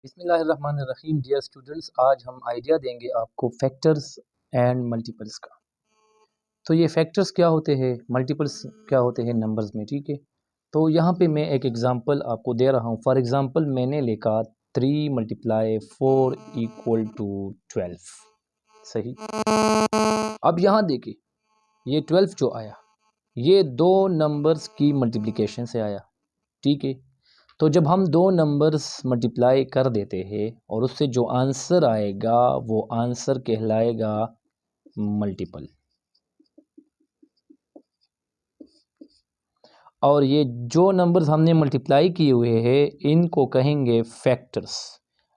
बिस्मिल्लाहिर्रहमानिर्रहीम। Dear students, आज हम आइडिया देंगे आपको फैक्टर्स एंड मल्टीपल्स का। तो ये फैक्टर्स क्या होते हैं, मल्टीपल्स क्या होते हैं नंबर्स में, ठीक है। तो यहाँ पे मैं एक एग्जांपल आपको दे रहा हूँ। फॉर एग्जांपल मैंने लिखा 3 × 4 = 12। सही। अब यहाँ देखिए, ये 12 जो आया ये दो नंबर्स की मल्टीप्लिकेशन से आया, ठीक है। तो जब हम दो नंबर्स मल्टीप्लाई कर देते हैं और उससे जो आंसर आएगा वो आंसर कहलाएगा मल्टीपल। और ये जो नंबर्स हमने मल्टीप्लाई किए हुए हैं इनको कहेंगे फैक्टर्स।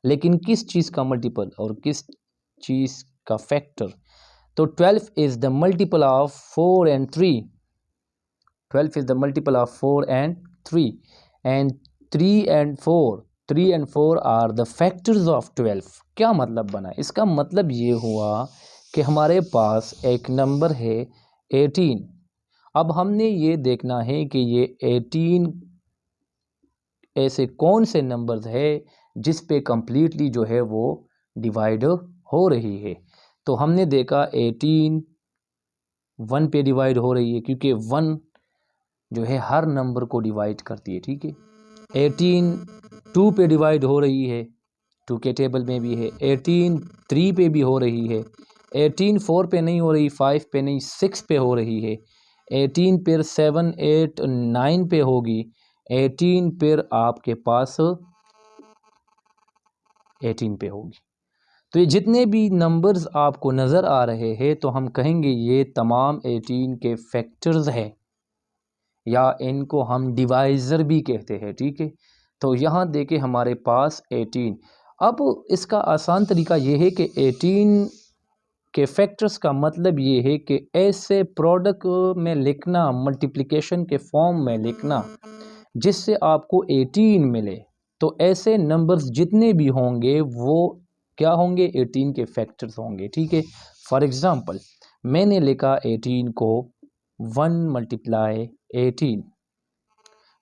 लेकिन किस चीज़ का मल्टीपल और किस चीज़ का फैक्टर? तो 12 is the multiple of 4 and 3। 12 is the multiple of 4 and 3, and 3 and 4 are the factors of 12। क्या मतलब बना? इसका मतलब ये हुआ कि हमारे पास एक नंबर है 18। अब हमने ये देखना है कि ये 18 ऐसे कौन से नंबर्स है जिस पे कम्प्लीटली जो है वो डिवाइड हो रही है। तो हमने देखा 18 1 पे डिवाइड हो रही है, क्योंकि 1 जो है हर नंबर को डिवाइड करती है, ठीक है। 18 2 पे डिवाइड हो रही है, 2 के टेबल में भी है। 18 3 पे भी हो रही है। 18 4 पे नहीं हो रही, 5 पे नहीं, 6 पे हो रही है। 18 फिर 7 8 9 पे होगी। 18 फिर आपके पास 18 पे होगी। तो ये जितने भी नंबर्स आपको नज़र आ रहे हैं तो हम कहेंगे ये तमाम 18 के फैक्टर्स हैं, या इनको हम डिवाइज़र भी कहते हैं, ठीक है। तो यहाँ देखिए हमारे पास 18। अब इसका आसान तरीका ये है कि 18 के फैक्टर्स का मतलब ये है कि ऐसे प्रोडक्ट में लिखना, मल्टीप्लिकेशन के फॉर्म में लिखना जिससे आपको 18 मिले। तो ऐसे नंबर्स जितने भी होंगे वो क्या होंगे? 18 के फैक्टर्स होंगे, ठीक है। फॉर एग्ज़ाम्पल मैंने लिखा 18 को 1 × 18।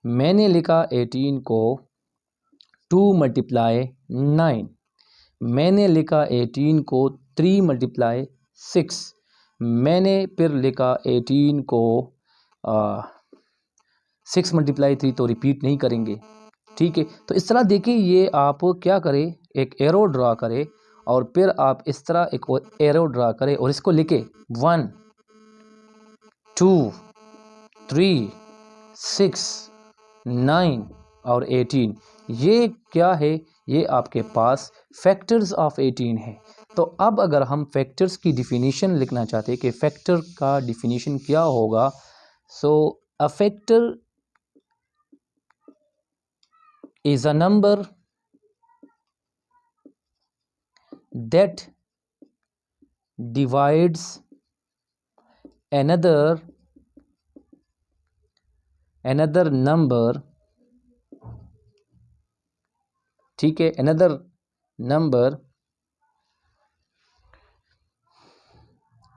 मैंने लिखा 18 को 2 × 9। मैंने लिखा 18 को 3 × 6। मैंने फिर लिखा 18 को 6 × 3 तो रिपीट नहीं करेंगे, ठीक है। तो इस तरह देखिए, ये आप क्या करें, एक एरो ड्रा करें और फिर आप इस तरह एक एरो ड्रा करें और इसको लिखे 1 2 3 6 9 और 18। ये क्या है? ये आपके पास फैक्टर्स ऑफ 18 है। तो अब अगर हम फैक्टर्स की डिफिनीशन लिखना चाहते हैं कि फैक्टर का डिफिनीशन क्या होगा, so a factor is a number that divides another number, ठीक है, another number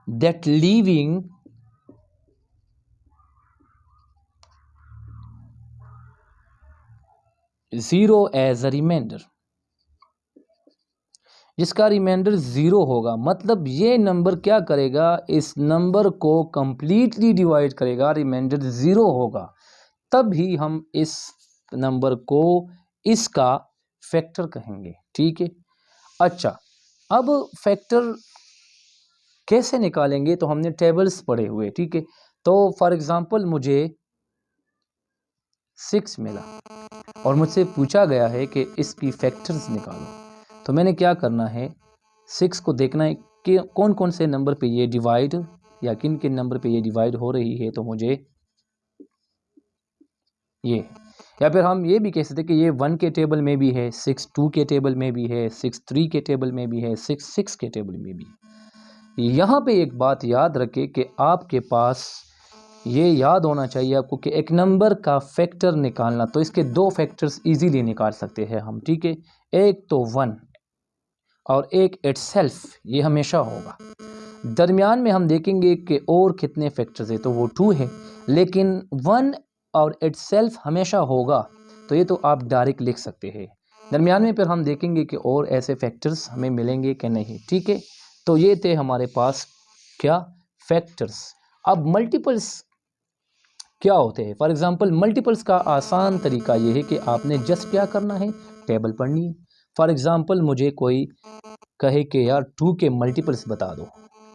that leaving zero as a reminder, जिसका रिमाइंडर ज़ीरो होगा। मतलब ये नंबर क्या करेगा? इस नंबर को कंप्लीटली डिवाइड करेगा, रिमाइंडर ज़ीरो होगा, तब ही हम इस नंबर को इसका फैक्टर कहेंगे, ठीक है। अच्छा, अब फैक्टर कैसे निकालेंगे? तो हमने टेबल्स पढ़े हुए, ठीक है। तो फॉर एग्ज़ाम्पल मुझे 6 मिला और मुझसे पूछा गया है कि इसकी फैक्टर्स निकालो। तो मैंने क्या करना है, 6 को देखना है कि कौन कौन से नंबर पे ये डिवाइड या किन किन नंबर पे ये डिवाइड हो रही है। तो मुझे ये, या फिर हम ये भी कह सकते हैं कि ये 1 के टेबल में भी है, 6 2 के टेबल में भी है, 6 3 के टेबल में भी है, 6 6 के टेबल में भी है। यहाँ पे एक बात याद रखें कि आपके पास ये याद होना चाहिए आपको कि एक नंबर का फैक्टर निकालना, तो इसके दो फैक्टर्स इजीली निकाल सकते हैं हम, ठीक है। एक तो 1 और एक इटसेल्फ, ये हमेशा होगा। दरमियान में हम देखेंगे कि और कितने फैक्टर्स है, तो वो 2 है, लेकिन 1 और इटसेल्फ हमेशा होगा। तो ये तो आप डायरेक्ट लिख सकते हैं दरमियान में फिर हम देखेंगे कि और ऐसे फैक्टर्स हमें मिलेंगे कि नहीं। ठीक है, तो ये थे हमारे पास क्या फैक्टर्स। अब मल्टीपल्स क्या होते हैं? फॉर एग्जांपल मल्टीपल्स का आसान तरीका ये है कि आपने जस्ट क्या करना है, टेबल पढ़नी है। फॉर एग्जांपल मुझे कोई कहे कि यार 2 के मल्टीपल्स बता दो,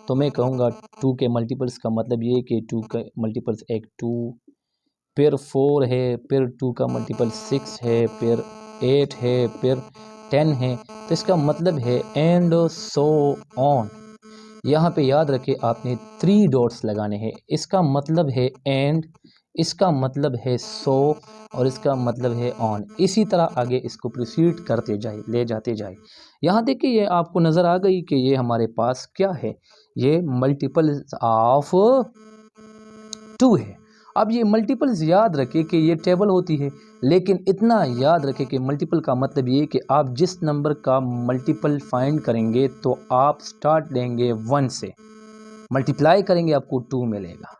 तो मैं कहूँगा 2 के मल्टीपल्स का मतलब ये कि 2 के मल्टीपल्स एक 2, फिर 4 है, फिर 2 का मल्टीपल 6 है, फिर 8 है, फिर 10 है। तो इसका मतलब है एंड सो ऑन। यहाँ पे याद रखें आपने 3 डॉट्स लगाने हैं। इसका मतलब है एंड, इसका मतलब है सो, और इसका मतलब है ऑन। इसी तरह आगे इसको प्रोसीड करते जाए, ले जाते जाए। यहाँ देखिए ये आपको नज़र आ गई कि ये हमारे पास क्या है, ये मल्टीपल्स ऑफ 2 है। अब ये मल्टीपल्स याद रखें कि ये टेबल होती है, लेकिन इतना याद रखें कि मल्टीपल का मतलब ये कि आप जिस नंबर का मल्टीपल फाइंड करेंगे तो आप स्टार्ट लेंगे 1 से, मल्टीप्लाई करेंगे आपको 2 मिलेगा।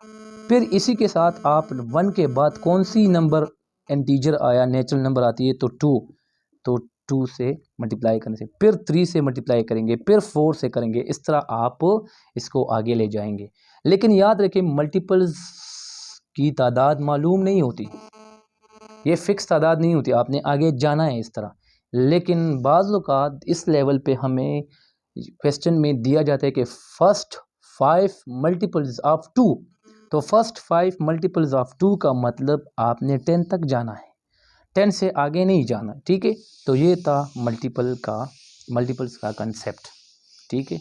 फिर इसी के साथ आप 1 के बाद कौन सी नंबर इंटीजर आया, नेचुरल नंबर आती है, तो 2, तो 2 से मल्टीप्लाई करने से, फिर 3 से मल्टीप्लाई करेंगे, फिर 4 से करेंगे। इस तरह आप इसको आगे ले जाएंगे। लेकिन याद रखें मल्टीपल्स की तादाद मालूम नहीं होती, ये फिक्स तादाद नहीं होती, आपने आगे जाना है इस तरह। लेकिन बाज़ औक़ात इस लेवल पे हमें क्वेश्चन में दिया जाता है कि फर्स्ट 5 मल्टीपल्स ऑफ 2, तो फर्स्ट 5 मल्टीपल्स ऑफ 2 का मतलब आपने 10 तक जाना है, 10 से आगे नहीं जाना। ठीक है, तो ये था मल्टीपल्स का कंसेप्ट। ठीक है,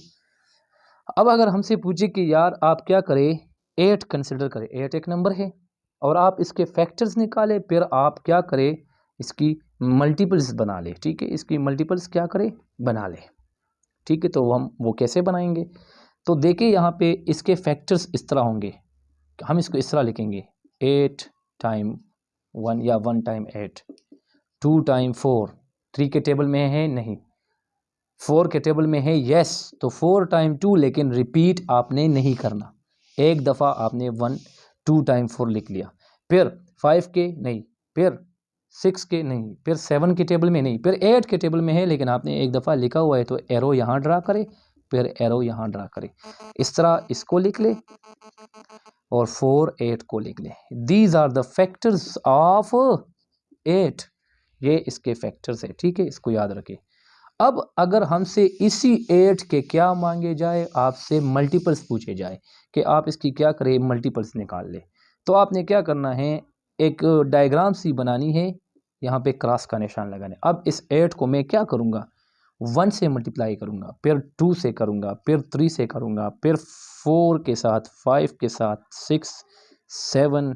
अब अगर हमसे पूछे कि यार आप क्या करें, 8 कंसिडर करें, 8 एक नंबर है और आप इसके फैक्टर्स निकालें, फिर आप क्या करें, इसकी मल्टीपल्स बना लें। ठीक है, इसकी मल्टीपल्स क्या करें, बना लें। ठीक है, तो हम वो कैसे बनाएंगे, तो देखिए यहाँ पे इसके फैक्टर्स इस तरह होंगे, हम इसको इस तरह लिखेंगे 8 टाइम 1 या 1 टाइम 8, 2 टाइम 4, 3 के टेबल में है नहीं, 4 के टेबल में है यस, तो 4 टाइम 2, लेकिन रिपीट आपने नहीं करना, एक दफ़ा आपने 2 टाइम 4 लिख लिया। फिर 5 के नहीं, फिर 6 के नहीं, फिर 7 के टेबल में नहीं, फिर 8 के टेबल में है लेकिन आपने एक दफ़ा लिखा हुआ है, तो एरो यहाँ ड्रा करें, फिर एरो यहाँ ड्रा करें, इस तरह इसको लिख ले और 4 8 को लिख ले। These are the factors of 8, ये इसके फैक्टर्स है। ठीक है, इसको याद रखें। अब अगर हमसे इसी 8 के क्या मांगे जाए, आपसे मल्टीपल्स पूछे जाए कि आप इसकी क्या करें, मल्टीपल्स निकाल ले, तो आपने क्या करना है, एक डायग्राम सी बनानी है, यहाँ पे क्रॉस का निशान लगाना है। अब इस 8 को मैं क्या करूँगा, 1 से मल्टीप्लाई करूँगा, फिर 2 से करूँगा, फिर 3 से करूँगा, फिर 4 के साथ, 5 के साथ, 6 7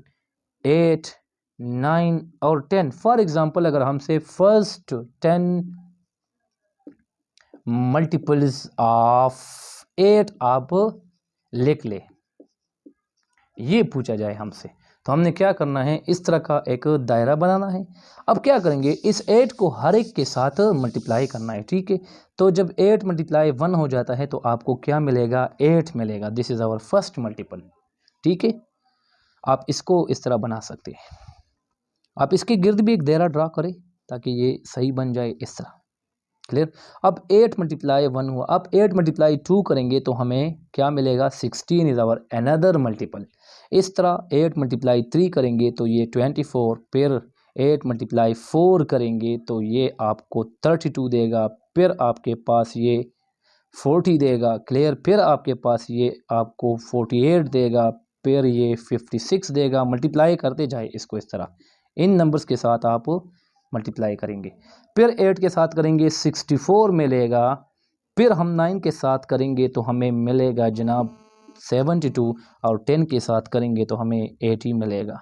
8 9 और 10। फॉर एग्ज़ाम्पल अगर हमसे फर्स्ट 10 मल्टीपल्स ऑफ 8 आप लिख ले, ये पूछा जाए हमसे, तो हमने क्या करना है, इस तरह का एक दायरा बनाना है। अब क्या करेंगे, इस 8 को हर एक के साथ मल्टीप्लाई करना है। ठीक है, तो जब 8 मल्टीप्लाई 1 हो जाता है तो आपको क्या मिलेगा, 8 मिलेगा। This is our first multiple. ठीक है, आप इसको इस तरह बना सकते हैं। आप इसके गिर्द भी एक दायरा ड्रा करें ताकि ये सही बन जाए, इस तरह। क्लियर। अब 8 मल्टीप्लाई 1 हुआ, अब 8 मल्टीप्लाई 2 करेंगे तो हमें क्या मिलेगा, 16 इज़ आवर अनदर मल्टीपल। इस तरह 8 मल्टीप्लाई 3 करेंगे तो ये 24, फिर 8 मल्टीप्लाई 4 करेंगे तो ये आपको 32 देगा, फिर आपके पास ये 40 देगा। क्लियर, फिर आपके पास ये आपको 48 देगा, फिर ये 56 देगा। मल्टीप्लाई करते जाए इसको इस तरह, इन नंबर्स के साथ आप मल्टीप्लाई करेंगे। फिर 8 के साथ करेंगे 64 मिलेगा, फिर हम 9 के साथ करेंगे तो हमें मिलेगा जनाब 72, और 10 के साथ करेंगे तो हमें 80 मिलेगा।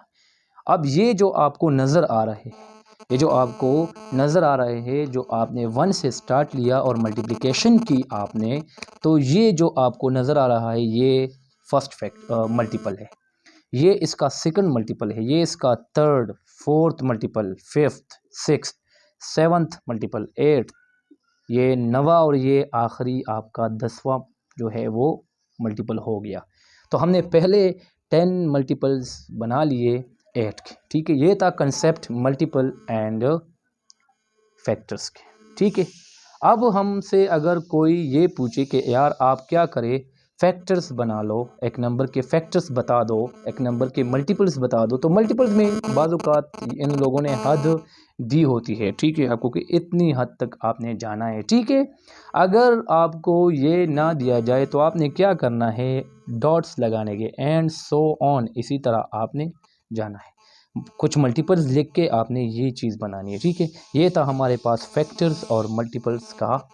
अब ये जो आपको नज़र आ रहे हैं, ये जो आपको नज़र आ रहे हैं, जो आपने 1 से स्टार्ट लिया और मल्टीप्लिकेशन की आपने, तो ये जो आपको नज़र आ रहा है ये फर्स्ट मल्टीपल है, ये इसका सेकंड मल्टीपल है, ये इसका third, fourth multiple, fifth, sixth, seventh multiple, 8, ये 9वां, और ये आखिरी आपका 10वां जो है वो मल्टीपल हो गया। तो हमने पहले 10 मल्टीपल्स बना लिए 8 के। ठीक है, ये था कंसेप्ट मल्टीपल एंड फैक्टर्स के। ठीक है। अब हमसे अगर कोई ये पूछे कि यार आप क्या करें, फैक्टर्स बना लो, एक नंबर के फैक्टर्स बता दो, एक नंबर के मल्टीपल्स बता दो, तो मल्टीपल्स में बाज़ औक़ात इन लोगों ने हद दी होती है, ठीक है, आपको कि इतनी हद तक आपने जाना है, ठीक है। अगर आपको ये ना दिया जाए तो आपने क्या करना है, डॉट्स लगाने के, एंड सो ऑन, इसी तरह आपने जाना है। कुछ मल्टीपल्स लिख के आपने ये चीज़ बनानी है, ठीक है। ये था हमारे पास फैक्टर्स और मल्टीपल्स का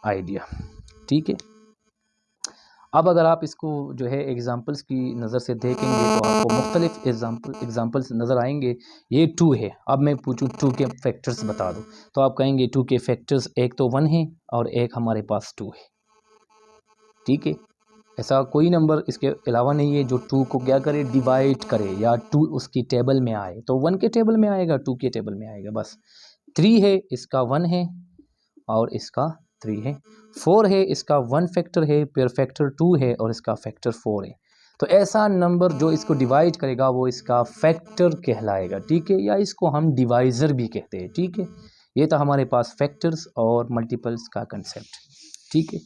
आइडिया, ठीक है। अब अगर आप इसको जो है एग्ज़ाम्पल्स की नज़र से देखेंगे तो आपको मुख्तलिफ एग्ज़ाम्पल्स नज़र आएंगे। ये 2 है, अब मैं पूछूँ 2 के फैक्टर्स बता दो, तो आप कहेंगे 2 के फैक्टर्स एक तो 1 है और एक हमारे पास 2 है, ठीक है। ऐसा कोई नंबर इसके अलावा नहीं है जो 2 को क्या करे, डिवाइड करे, या 2 उसकी टेबल में आए, तो 1 के टेबल में आएगा, 2 के टेबल में आएगा, बस। 3 है, इसका 1 है और इसका 3 है। 4 है, इसका 1 फैक्टर है, फिर फैक्टर 2 है और इसका फैक्टर 4 है। तो ऐसा नंबर जो इसको डिवाइड करेगा वो इसका फैक्टर कहलाएगा, ठीक है, या इसको हम डिवाइज़र भी कहते हैं, ठीक है। ये था हमारे पास फैक्टर्स और मल्टीपल्स का कंसेप्ट, ठीक है।